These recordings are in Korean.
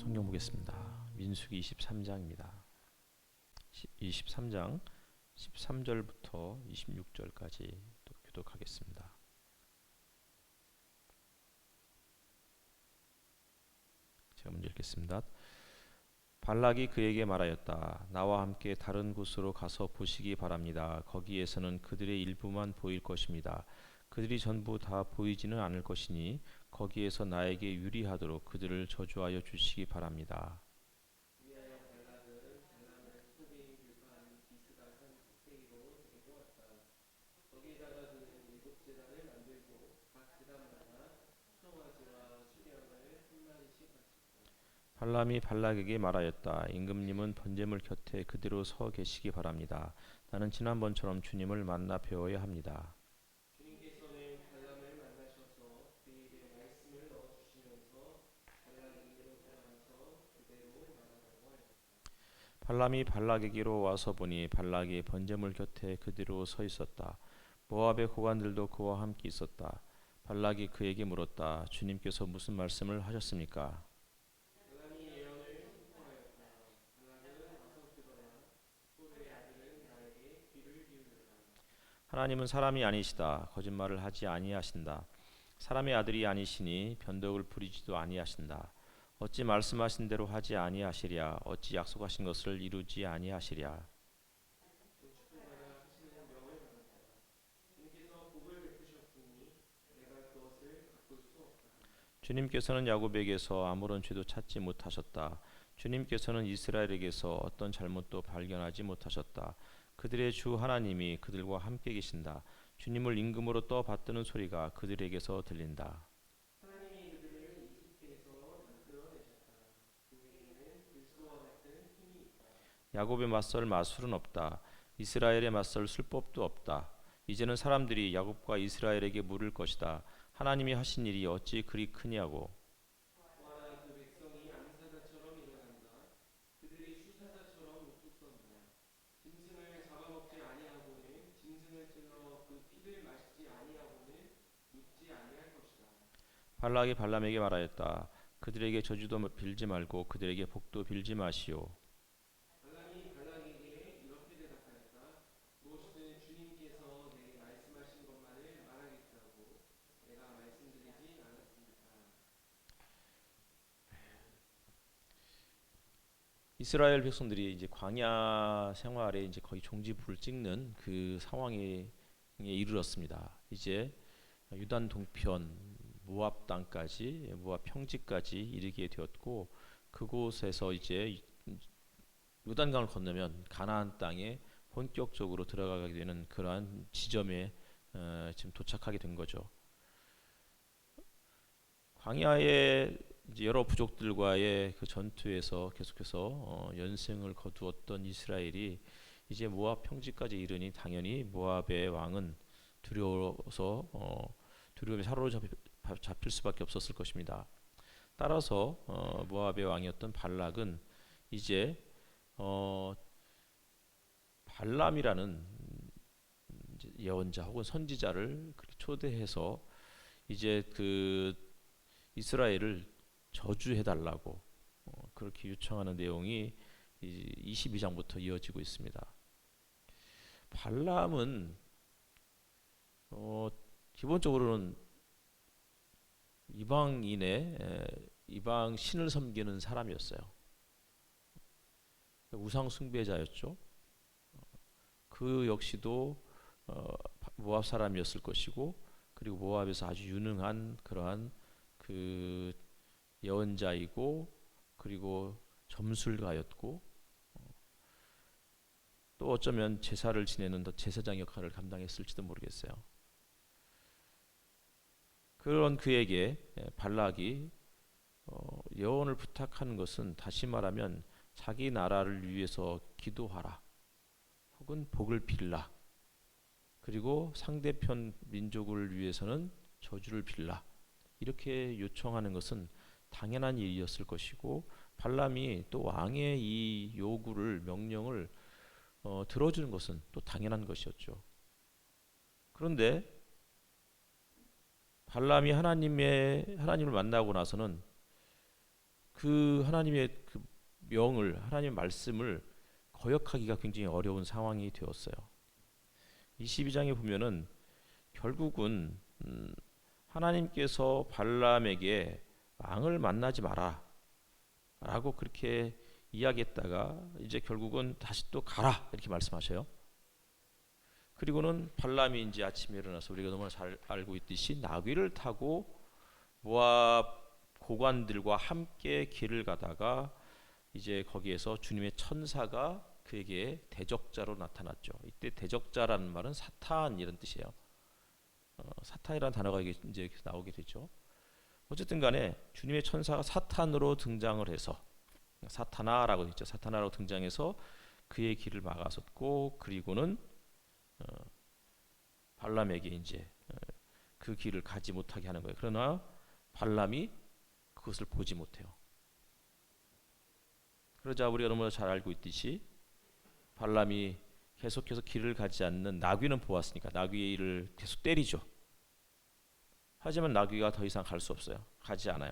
성경 보겠습니다. 민수기 23장입니다. 23장 13절부터 26절까지 또 교독하겠습니다. 제가 먼저 읽겠습니다. 발락이 그에게 말하였다. 나와 함께 다른 곳으로 가서 보시기 바랍니다. 거기에서는 그들의 일부만 보일 것입니다. 그들이 전부 다 보이지는 않을 것이니 거기에서 나에게 유리하도록 그들을 저주하여 주시기 바랍니다. 발람이 발락에게 말하였다. 임금님은 번제물 곁에 그대로 서 계시기 바랍니다. 나는 지난번처럼 주님을 만나 배워야 합니다. 발람이 발락에게로 와서 보니 발락이 번제물 곁에 그대로 서 있었다. 모압의 고관들도 그와 함께 있었다. 발락이 그에게 물었다. 주님께서 무슨 말씀을 하셨습니까? 하나님은 사람이 아니시다. 거짓말을 하지 아니하신다. 사람의 아들이 아니시니 변덕을 부리지도 아니하신다. 어찌 말씀하신 대로 하지 아니하시랴. 어찌 약속하신 것을 이루지 아니하시랴. 주님께서는 야곱에게서 아무런 죄도 찾지 못하셨다. 주님께서는 이스라엘에게서 어떤 잘못도 발견하지 못하셨다. 그들의 주 하나님이 그들과 함께 계신다. 주님을 임금으로 떠받드는 소리가 그들에게서 들린다. 야곱에 맞설 마술은 없다. 이스라엘에 맞설 술법도 없다. 이제는 사람들이 야곱과 이스라엘에게 물을 것이다. 하나님이 하신 일이 어찌 그리 크냐고. 발락이 발람에게 말하였다. 그들에게 저주도 빌지 말고 그들에게 복도 빌지 마시오. 이스라엘 백성들이 이제 광야 생활에 이제 거의 종지부를 찍는 그 상황에 이르렀습니다. 이제 유단 동편 모압 땅까지 모압 평지까지 이르게 되었고 그곳에서 이제 요단강을 건너면 가나안 땅에 본격적으로 들어가게 되는 그러한 지점에 지금 도착하게 된 거죠. 광야에 이제 여러 부족들과의 그 전투에서 계속해서 연승을 거두었던 이스라엘이 이제 모압 평지까지 이르니 당연히 모압의 왕은 두려워서 두려움에 사로잡힐 수밖에 없었을 것입니다. 따라서 모압의 왕이었던 발락은 이제 발람이라는 예언자 혹은 선지자를 초대해서 이제 그 이스라엘을 저주해달라고 그렇게 요청하는 내용이 22장부터 이어지고 있습니다. 발람은 기본적으로는 이방 신을 섬기는 사람이었어요. 우상 숭배자였죠. 그 역시도 모압 사람이었을 것이고, 그리고 모압에서 아주 유능한 그러한 그 예언자이고, 그리고 점술가였고, 또 어쩌면 제사를 지내는 제사장 역할을 감당했을지도 모르겠어요. 그런 그에게 발락이 예언을 부탁하는 것은 다시 말하면 자기 나라를 위해서 기도하라, 혹은 복을 빌라, 그리고 상대편 민족을 위해서는 저주를 빌라, 이렇게 요청하는 것은 당연한 일이었을 것이고, 발람이 또 왕의 이 요구를 명령을 들어주는 것은 또 당연한 것이었죠. 그런데 발람이 하나님을 만나고 나서는 그 하나님의 그 명을, 하나님의 말씀을 거역하기가 굉장히 어려운 상황이 되었어요. 22장에 보면은 결국은 하나님께서 발람에게 왕을 만나지 마라 라고 그렇게 이야기했다가 이제 결국은 다시 또 가라 이렇게 말씀하셔요. 그리고는 발람이 이제 아침에 일어나서 우리가 너무나 잘 알고 있듯이 나귀를 타고 모압 고관들과 함께 길을 가다가 이제 거기에서 주님의 천사가 그에게 대적자로 나타났죠. 이때 대적자라는 말은 사탄 이런 뜻이에요. 사탄이라는 단어가 이제 나오게 되죠. 어쨌든 간에 주님의 천사가 사탄으로 등장을 해서 사탄아라고 했죠. 사탄아라고 등장해서 그의 길을 막아섰고 그리고는 발람에게 이제 그 길을 가지 못하게 하는 거예요. 그러나 발람이 그것을 보지 못해요. 그러자 우리가 너무나 잘 알고 있듯이 발람이 계속해서 길을 가지 않는 나귀는 보았으니까 나귀를 계속 때리죠. 하지만 나귀가 더 이상 갈 수 없어요. 가지 않아요.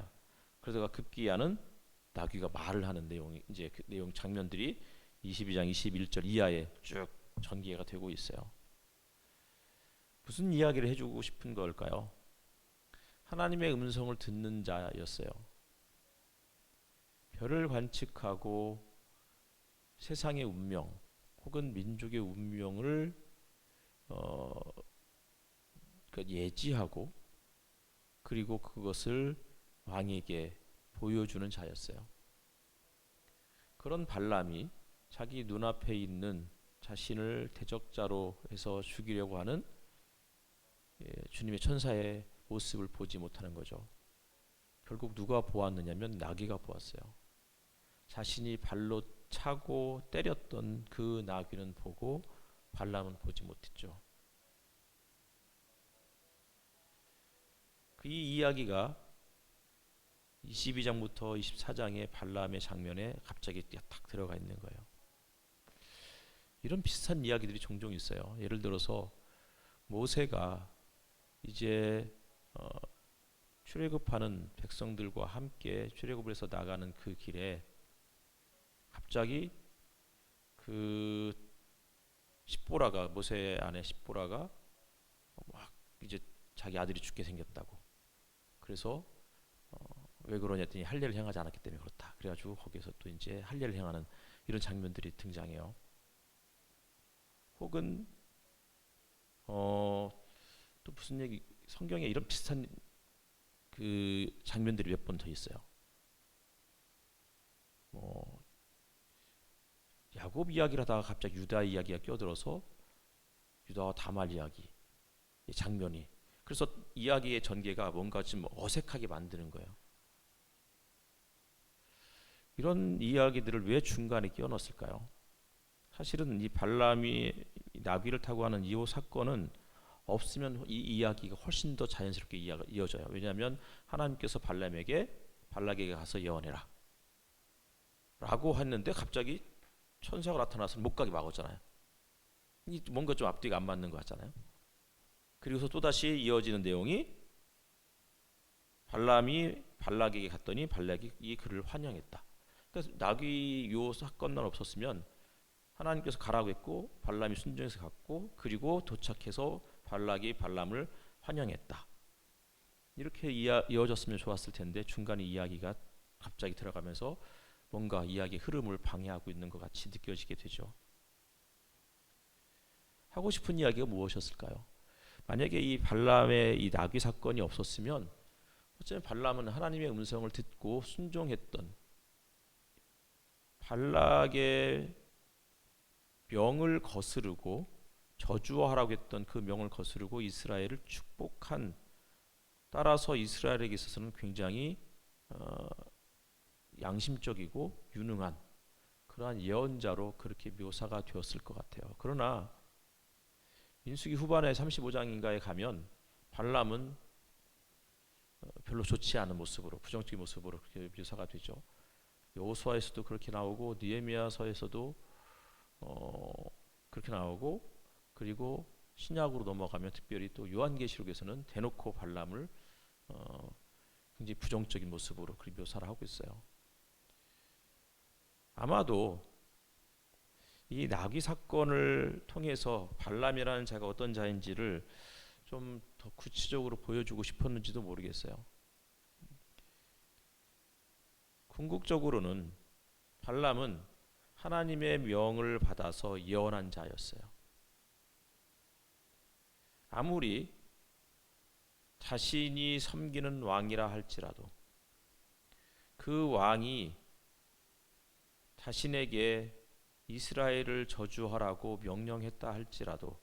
그러다가 급기야는 나귀가 말을 하는 내용이 이제 그 내용 장면들이 22장 21절 이하에 쭉 전개가 되고 있어요. 무슨 이야기를 해주고 싶은 걸까요? 하나님의 음성을 듣는 자였어요. 별을 관측하고 세상의 운명 혹은 민족의 운명을 예지하고 그리고 그것을 왕에게 보여주는 자였어요. 그런 발람이 자기 눈앞에 있는 자신을 대적자로 해서 죽이려고 하는 주님의 천사의 모습을 보지 못하는 거죠. 결국 누가 보았느냐면 나귀가 보았어요. 자신이 발로 차고 때렸던 그 나귀는 보고 발람은 보지 못했죠. 이 이야기가 22장부터 24장의 발람의 장면에 갑자기 딱 들어가 있는 거예요. 이런 비슷한 이야기들이 종종 있어요. 예를 들어서 모세가 이제 출애굽하는 백성들과 함께 출애굽을 해서 나가는 그 길에 갑자기 그 십보라가 모세 아내 십보라가 막 이제 자기 아들이 죽게 생겼다고. 그래서 왜 그러냐 했더니 할례를 행하지 않았기 때문에 그렇다. 그래가지고 거기서 또 이제 할례를 행하는 이런 장면들이 등장해요. 혹은 또 무슨 얘기 성경에 이런 비슷한 그 장면들이 몇 번 더 있어요. 뭐 야곱 이야기를 하다가 갑자기 유다 이야기가 껴들어서 유다와 다말 이야기 장면이 그래서 이야기의 전개가 뭔가 좀 어색하게 만드는 거예요. 이런 이야기들을 왜 중간에 끼워 넣었을까요? 사실은 이 발람이 나귀를 타고 하는 이 사건은 없으면 이 이야기가 훨씬 더 자연스럽게 이어져요. 왜냐하면 하나님께서 발락에게 가서 예언해라 라고 했는데 갑자기 천사가 나타나서 못 가게 막았잖아요. 이 뭔가 좀 앞뒤가 안 맞는 것 같잖아요. 그리고서 또다시 이어지는 내용이 발람이 발락에게 갔더니 발락이 이 그를 환영했다. 그래서 나귀 요 사건만 없었으면 하나님께서 가라고 했고 발람이 순종해서 갔고 그리고 도착해서 발락이 발람을 환영했다. 이렇게 이어졌으면 좋았을 텐데 중간에 이야기가 갑자기 들어가면서 뭔가 이야기 흐름을 방해하고 있는 것 같이 느껴지게 되죠. 하고 싶은 이야기가 무엇이었을까요? 만약에 이 발람의 이 나귀 사건이 없었으면 어쩌면 발람은 하나님의 음성을 듣고 순종했던 발락의 명을 거스르고 저주하라고 했던 그 명을 거스르고 이스라엘을 축복한 따라서 이스라엘에게 있어서는 굉장히 양심적이고 유능한 그러한 예언자로 그렇게 묘사가 되었을 것 같아요. 그러나 민수기 후반에 35장인가에 가면 발람은 별로 좋지 않은 모습으로 부정적인 모습으로 그렇게 묘사가 되죠. 여호수아에서도 그렇게 나오고 느헤미야서에서도 그렇게 나오고 그리고 신약으로 넘어가면 특별히 또 요한계시록에서는 대놓고 발람을 굉장히 부정적인 모습으로 그렇게 묘사를 하고 있어요. 아마도 이 나귀 사건을 통해서 발람이라는 자가 어떤 자인지를 좀 더 구체적으로 보여주고 싶었는지도 모르겠어요. 궁극적으로는 발람은 하나님의 명을 받아서 예언한 자였어요. 아무리 자신이 섬기는 왕이라 할지라도 그 왕이 자신에게 이스라엘을 저주하라고 명령했다 할지라도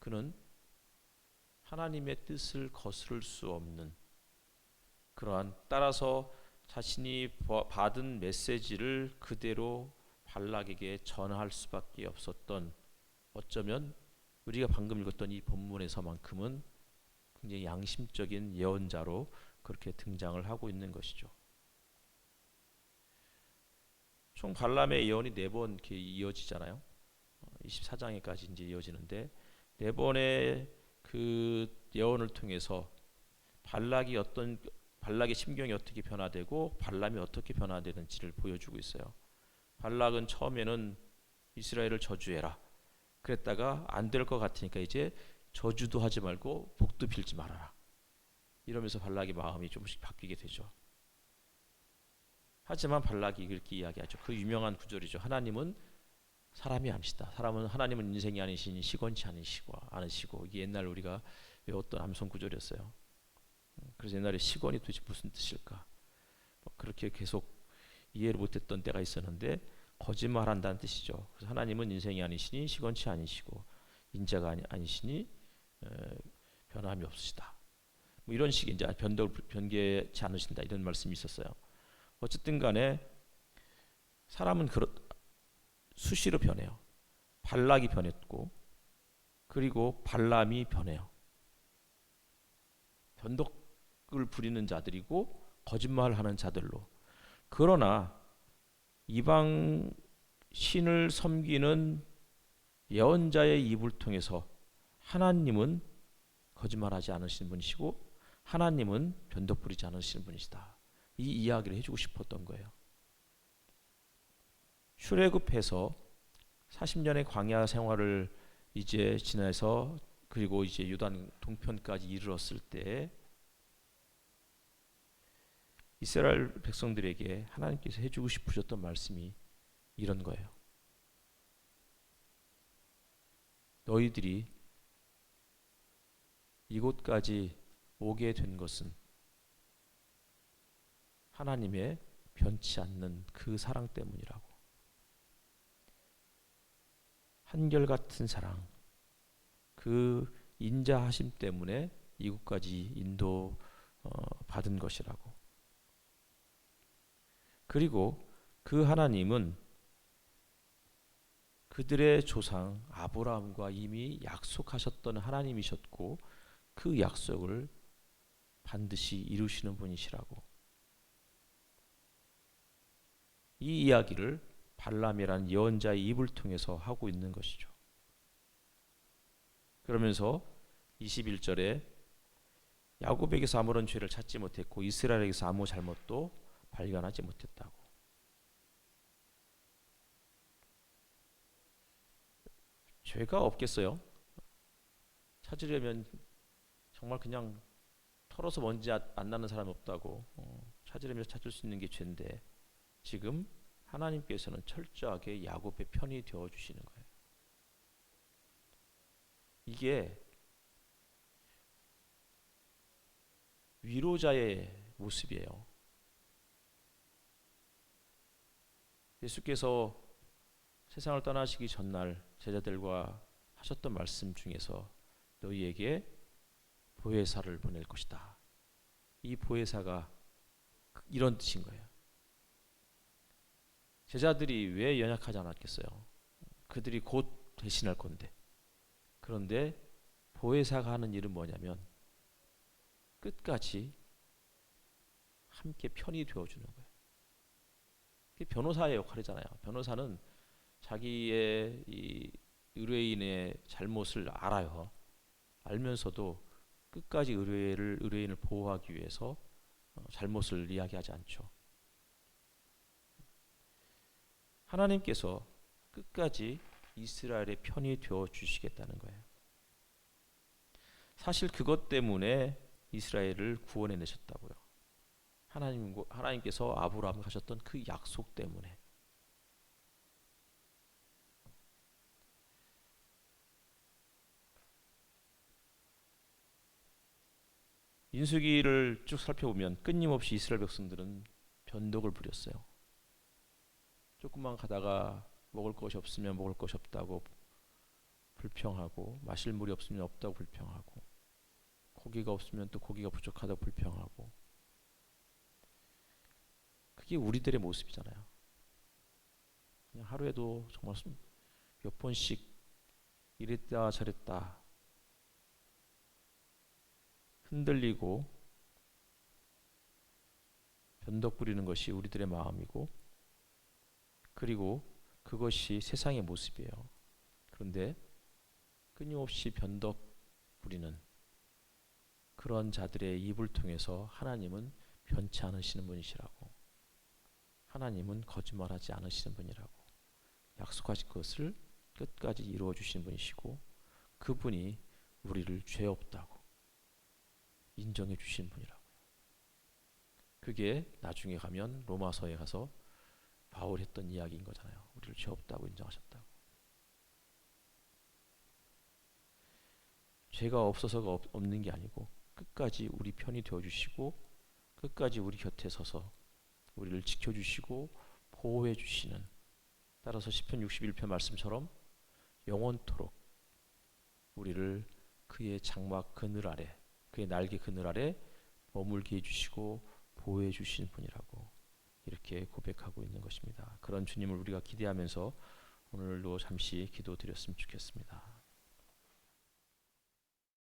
그는 하나님의 뜻을 거스를 수 없는 그러한 따라서 자신이 받은 메시지를 그대로 발락에게 전할 수밖에 없었던 어쩌면 우리가 방금 읽었던 이 본문에서만큼은 굉장히 양심적인 예언자로 그렇게 등장을 하고 있는 것이죠. 총 발람의 예언이 4번 이렇게 이어지잖아요. 24장에까지 이제 이어지는데 4번의 그 예언을 통해서 발락의 심경이 어떻게 변화되고 발람이 어떻게 변화되는지를 보여주고 있어요. 발락은 처음에는 이스라엘을 저주해라. 그랬다가 안 될 것 같으니까 이제 저주도 하지 말고 복도 빌지 말아라. 이러면서 발락의 마음이 조금씩 바뀌게 되죠. 하지만 발락이 이렇게 이야기하죠. 그 유명한 구절이죠. 하나님은 사람이 아니시다. 하나님은 인생이 아니시니 시건치 않으시고 이게 옛날 우리가 외웠던 암송 구절이었어요. 그래서 옛날에 시건이 도대체 무슨 뜻일까? 그렇게 계속 이해를 못했던 때가 있었는데 거짓말한다는 뜻이죠. 그래서 하나님은 인생이 아니시니 시건치 아니시고 인자가 아니시니 변함이 없으시다. 뭐 이런 식의 이제 변개치 않으신다 이런 말씀이 있었어요. 어쨌든 간에 사람은 수시로 변해요. 발락이 변했고 그리고 발람이 변해요. 변덕을 부리는 자들이고 거짓말하는 자들로. 그러나 이방 신을 섬기는 예언자의 입을 통해서 하나님은 거짓말하지 않으시는 분이시고 하나님은 변덕 부리지 않으시는 분이시다. 이 이야기를 해주고 싶었던 거예요. 출애굽해서 40년의 광야 생활을 이제 지나서 그리고 이제 요단 동편까지 이르렀을 때 이스라엘 백성들에게 하나님께서 해주고 싶으셨던 말씀이 이런 거예요. 너희들이 이곳까지 오게 된 것은 하나님의 변치 않는 그 사랑 때문이라고. 한결같은 사랑, 그 인자하심 때문에 이곳까지 인도 받은 것이라고. 그리고 그 하나님은 그들의 조상 아브라함과 이미 약속하셨던 하나님이셨고 그 약속을 반드시 이루시는 분이시라고. 이 이야기를 발람이라는 예언자의 입을 통해서 하고 있는 것이죠. 그러면서 21절에 야곱에게서 아무런 죄를 찾지 못했고 이스라엘에게서 아무 잘못도 발견하지 못했다고. 죄가 없겠어요? 찾으려면 정말 그냥 털어서 먼지 안 나는 사람이 없다고. 찾으려면 찾을 수 있는 게 죄인데 지금 하나님께서는 철저하게 야곱의 편이 되어 주시는 거예요. 이게 위로자의 모습이에요. 예수께서 세상을 떠나시기 전날 제자들과 하셨던 말씀 중에서 너희에게 보혜사를 보낼 것이다. 이 보혜사가 이런 뜻인 거예요. 제자들이 왜 연약하지 않았겠어요? 그들이 곧 대신할 건데. 그런데 보혜사가 하는 일은 뭐냐면 끝까지 함께 편이 되어주는 거예요. 그게 변호사의 역할이잖아요. 변호사는 자기의 이 의뢰인의 잘못을 알아요. 알면서도 끝까지 의뢰인을 보호하기 위해서 잘못을 이야기하지 않죠. 하나님께서 끝까지 이스라엘의 편이 되어 주시겠다는 거예요. 사실 그것 때문에 이스라엘을 구원해 내셨다고요. 하나님께서 아브라함과 하셨던 그 약속 때문에. 민수기를 쭉 살펴보면 끊임없이 이스라엘 백성들은 변덕을 부렸어요. 조금만 가다가 먹을 것이 없으면 먹을 것이 없다고 불평하고, 마실 물이 없으면 없다고 불평하고, 고기가 없으면 또 고기가 부족하다고 불평하고. 그게 우리들의 모습이잖아요. 그냥 하루에도 정말 몇 번씩 이랬다 저랬다 흔들리고 변덕 부리는 것이 우리들의 마음이고, 그리고 그것이 세상의 모습이에요. 그런데 끊임없이 변덕 부리는 그런 자들의 입을 통해서 하나님은 변치 않으시는 분이시라고, 하나님은 거짓말하지 않으시는 분이라고, 약속하신 것을 끝까지 이루어 주시는 분이시고, 그분이 우리를 죄 없다고 인정해 주시는 분이라고요. 그게 나중에 가면 로마서에 가서 바울이 했던 이야기인 거잖아요. 우리를 죄 없다고 인정하셨다고. 죄가 없어서가 없는 게 아니고 끝까지 우리 편이 되어 주시고, 끝까지 우리 곁에 서서 우리를 지켜 주시고 보호해 주시는, 따라서 시편 61편 말씀처럼 영원토록 우리를 그의 장막 그늘 아래, 그의 날개 그늘 아래 머물게 해주시고 보호해 주시는 분이라고 이렇게 고백하고 있는 것입니다. 그런 주님을 우리가 기대하면서 오늘도 잠시 기도드렸으면 좋겠습니다.